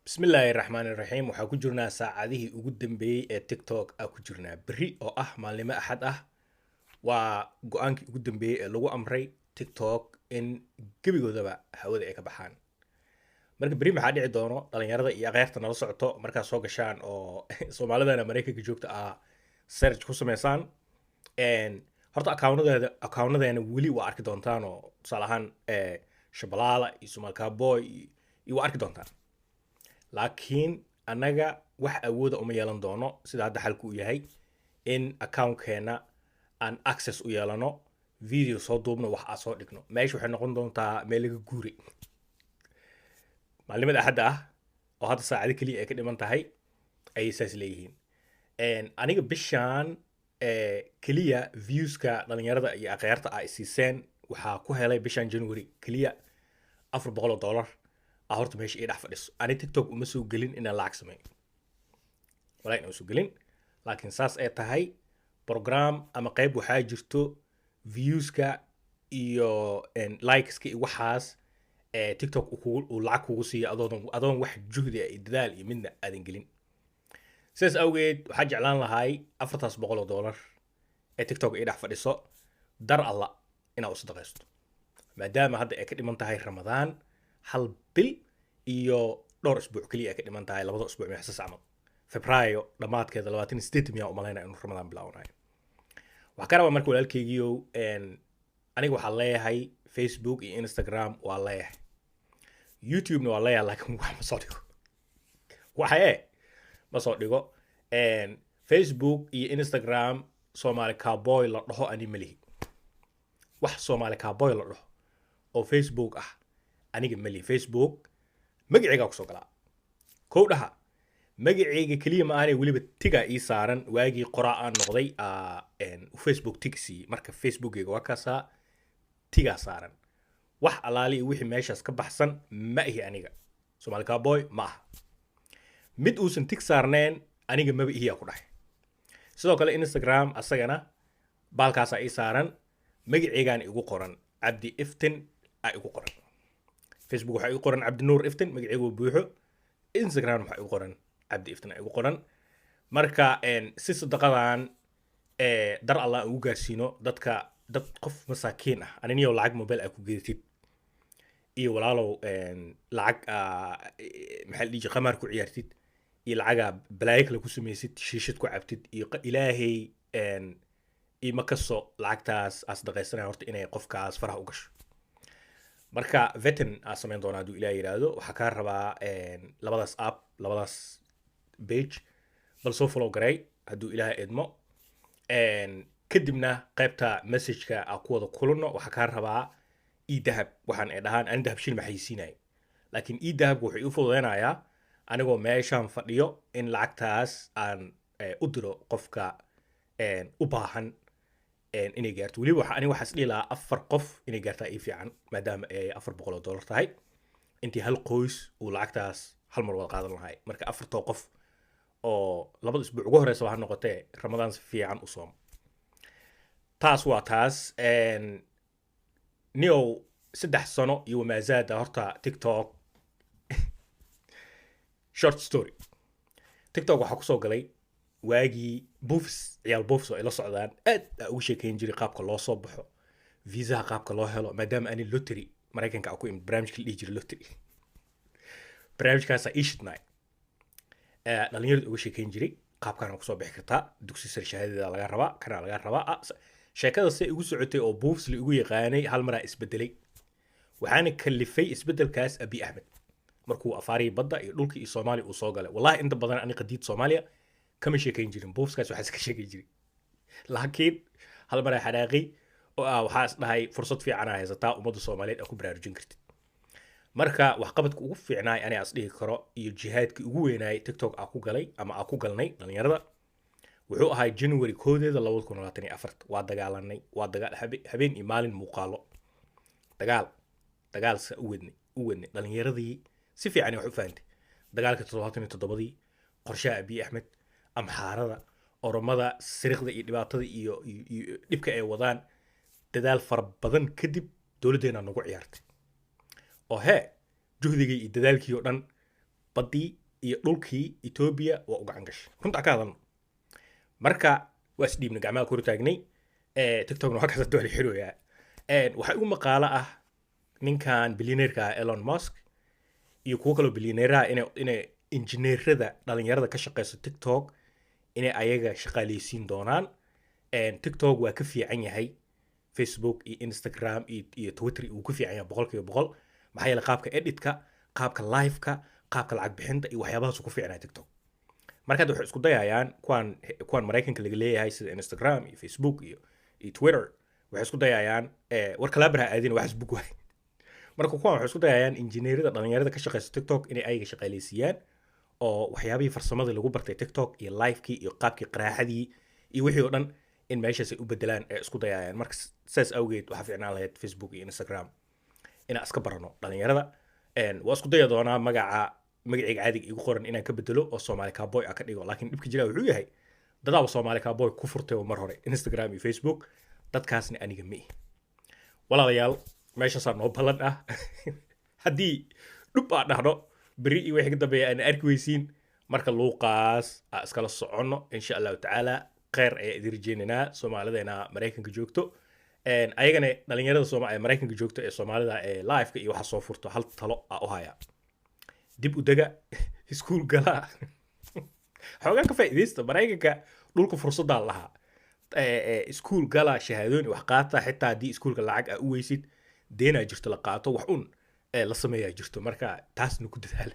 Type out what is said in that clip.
بسم الله الرحمن الرحيم waxaa ku jirnaa saacadihii ugu dambeeyay ee TikTok ku jirnaa bari oo maalimo axad waa go'aankii ugu dambeeyay ee lagu amray TikTok in gebigoodaba hawada ay ka baxaan marka bari maxaa dhici doono dhalinyarada iyo aqeyrta nala socoto markaa soo gashaan oo Soomaalidana Mareykanka joogta search ku sameysaan horta account-nadeena weli waa arki doontaan oo tusaale ahaan Shabalala iyo Somal Cowboy iyo waa arki doontaan laakiin anaga wax awooda uma yeelan doono sida hadda xalku u yahay in account-keena aan access u yeelano video soo duubno wax aan soo dhigno meesha waxay noqon doontaa meel laga guuri maalimada axadda oo hadda saacado kaliya ay ka dhiman tahay ayay saas leeyihiin aniga bishaan kaliya viewska dhalinyarada iyo aqeyrta ay siiseen waxaa ku helay bishaan January kaliya $400 horta meesha ay dhex fadhiso ani TikTok uma soo gelin inaan lacag sameeyo walaa inaan soo gelin laakiin saas ay tahay program ama qayb waxaa jirto viewska iyo likeska iyo waxaas TikTok uu lacag kugu siiyo adoon wax juhdi iyo dadaal iyo midna aadan gelin sidaas awgeed waxaa jeclaan lahay $400 ee TikTok ay dhex fadhiso dar alla inaa u sadaqaysto maadaama hadda ay ka dhiman tahay Ramadaan hal bil iyo dhowr isbuuc kaliya ka dhiman tahay labada isbuuc meesha sacmad Febraayo dhamaadkeeda 28 miyaa u malaynaa inuu Ramadaan bilaawanayo waxa ka rabaa marka walaalkaygiyo aniga waxaa leeyahay Facebook iyo Instagram waa leeyahay YouTube-na waa leeyahay laakiin wax ma soo dhigo ma soo dhigo Facebook iyo Instagram Somali Cowboy la dhaho ani malihi wax Somali Cowboy la dhaho oo Facebook aniga mali Facebook magacayga ku soo galaa kowdhaha magacayga kaliya ma aanay waliba tiga ii saaran waagii qoraa aan noqday Facebook tigsi marka Facebookayga waa kaasa tiga saaran wax alaali wixii meeshaas ka baxsan ma ihi aniga Somali Cowboy ma aha mid uusan tig saarneen aniga maba ihiya ku dhahay sidoo kale Instagram asagana baalkaas ii saaran magacaygaan igu qoran Cabdi Iftin igu qoran Facebook waxa igu qoran Cabdi Nuur Iftin magacaygu buuxo Instagram waxa igu qoran Cabdi Iftin igu qoran marka si sadaqadan dar Allah ugu gaarsiino dad qof masaakiin ananiyo lacag mobile ku geedtid iyo walaalow lacag maxal dhigi qamar ku ciyaartid iyo lacaga balaayik la ku sameeysid shiishad ku cabtid iyo ilaahay ima kaso lacagtaas asdaqaysanay horta inay qofkaas faraha u gasho marka veteran sameyn doona haduu ilaahay yiraahdo waxa ka rabaa labadaas app labadaas page bal soo follow garay haduu ilaahay idmo kadibna qaybta message-ka ku wada kulano waxa ka rabaa idahab waxaan ay dhahaan aan dahab shil ma haysiinay laakiin idahab wuxuu u fududeynayaa anigoo meeshaan fadhiyo in lacagtaas aan u diro qofka u baahan inay gaarto waliba aniga waxaas dhigi lahaa 4 qof inay gaartaa ii fiican maadaama ay $400 tahay intii hal qoys uu lacagtaas hal mar wada qaadan lahay marka 4 qof oo labada isbuuc ugu horeysa waxa noqotay Ramadaan si fiican u soom taas waa taas nio 3 sano iyo maazaada horta TikTok short story TikTok waxa ku soo galay waagii ciyaal buufs oo ila socdaan aad ugu sheekeyn jiray qaabka loo soo baxo visa qaabka loo helo maadaama ani lottery Mareykanka ku imid barnaamijka la jiray lottery barnaamijkaas ishidnay dhalinyarada ugu sheekeyn jiray qaabkan ku soo bixi kartaa dugsi sare shahaadada laga rabaa kana laga rabaa sheekada si ugu socotay oo buufs la ugu yaqaanay hal mar isbedelay waxaana kalifay isbedelkaas Abi Ahmed markuu afaari badda iyo dhulka iyo Soomaaliya uu soo galay wallahi inta badan ani qadiid Soomaaliya kama sheekeyn jirin buufskaas waxa iska sheekeyn jiray laakiin hal mar xanaaqi oo waxa isdhahay fursad fiican ah haysataa ummadda Soomaaliyeed ku baraarujin kartid marka wax qabadka ugu fiicnaay ani as dhihi karo iyo jihaadkii ugu weynaay TikTok ku galay ama ku galnay dhalinyarada wuxuu ahaa January 2024 waa dagaalanay waa dagaal habeen iyo maalin muuqaalo dagaal sa u wadnay dhalinyaradii si fiican wax u fahamtay dagaalka 77 qorshaha Abi Ahmed amxaarada oromada siriqda iyo dhibaatada iyo dhibka ay wadaan dadaal far badan kadib dawladeena nagu ciyaartay oo juhdigii iyo dadaalkii oo dhan baddii iyo dhulkii Ethiopia waa u gacan gashay runta ka hadalno marka waa isdhiibna gacmaha kor taagnay TikTokna waxa ka soo dhali xirooyaa waxa ugu maqaala ah ninkan billionaire-ka Elon Musk iyo kuwa kale billionaire inay engineerada dhalinyarada ka shaqeysa TikTok inay ayaga shaqaaleysiin doonaan TikTok waa ka fiican yahay Facebook iyo Instagram iyo Twitter uu ku fiican yahay 100% maxay la qaabka editka qaabka live-ka qaabka lacag bixinta iyo waxyaabahaas ku fiican TikTok marka waxay isku dayayaan kuwan Mareykanka laga leeyahay sida Instagram iyo Facebook iyo Twitter waxay isku dayayaan war kala baraha aadin wax Facebook waay marka kuwan waxay isku dayayaan engineerada dhalinyarada ka shaqeysa TikTok inay ayaga shaqaaleysiiyaan oo waxyaabihii farsamada lagu bartay TikTok iyo live-kii iyo qaabkii qaraxadii iyo wixii oo dhan in meeshaas ay u bedelaan isku dayayaan marka saas awgeed waxa fiicnaan lahayd Facebook iyo Instagram inaan iska barano dhalinyarada waa isku daya doonaa magacayga caadiga igu qoran inaan ka bedelo oo Somali Cowboy ka dhigo laakiin dhibka jira wuxuu yahay dadaaba Somali Cowboy ku furtay mar hore Instagram iyo Facebook dadkaasna aniga ma walaalayaal meeshaas noo balan ah haddii dhub aan dhahno beri iyo wixii ka dambeeya aan arki weysiin marka luuqaas iskala soconno insha Allah taala khayr ay idin rajeynaa Soomaalideena Mareykanka joogto ayagana dhalinyarada Soomaaliya Mareykanka joogto ee Soomaalida ee live-ka iyo waxa soo furto hal talo u haya dib u daga iskuul gala xoogaa ka faa'iideysta Mareykanka dhulka fursadda lahaa iskuul gala shahaadooyin wax qaata xitaa haddii iskuulka lacag u weysid deena jirto la qaato wax la sameeyaa jirto marka taasna ku dadaala